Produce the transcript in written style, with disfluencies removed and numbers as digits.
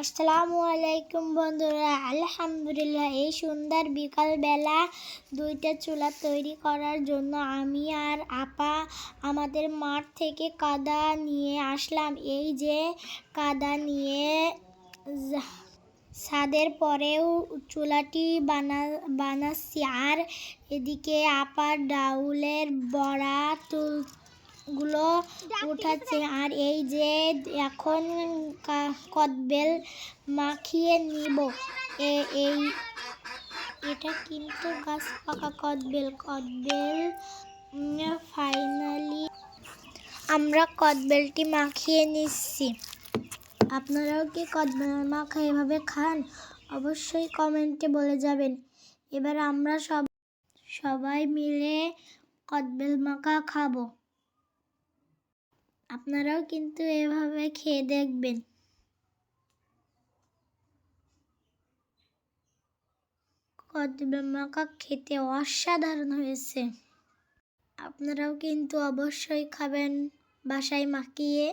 আসসালামু আলাইকুম বন্ধুরা, আলহামদুলিল্লাহ। এই সুন্দর বিকালবেলা দুইটা চুলা তৈরি করার জন্য আমি আর আপা আমাদের মাঠ থেকে কাদা নিয়ে আসলাম। এই যে কাদা নিয়ে ছাদের পরেও চুলাটি বানাচ্ছি, আর এদিকে আপা ডাউলের বড়া গুলো উঠাচ্ছে। আর এই যে এখন কদবেল মাখিয়ে নিব। এটা কিন্তু গাছ পাকা কদবেল। ফাইনালি আমরা কদবেলটি মাখিয়ে নিচ্ছি। আপনারাও কি কদবেল মাখা এভাবে খান? অবশ্যই কমেন্টে বলে যাবেন। এবার আমরা সবাই মিলে কদবেল মাখা খাবো। আপনারাও কিন্তু এভাবে খেয়ে দেখবেন। কদবেল মাখা খেতে অসাধারণ হয়েছে। আপনারাও কিন্তু অবশ্যই খাবেন বাসায় মাখিয়ে।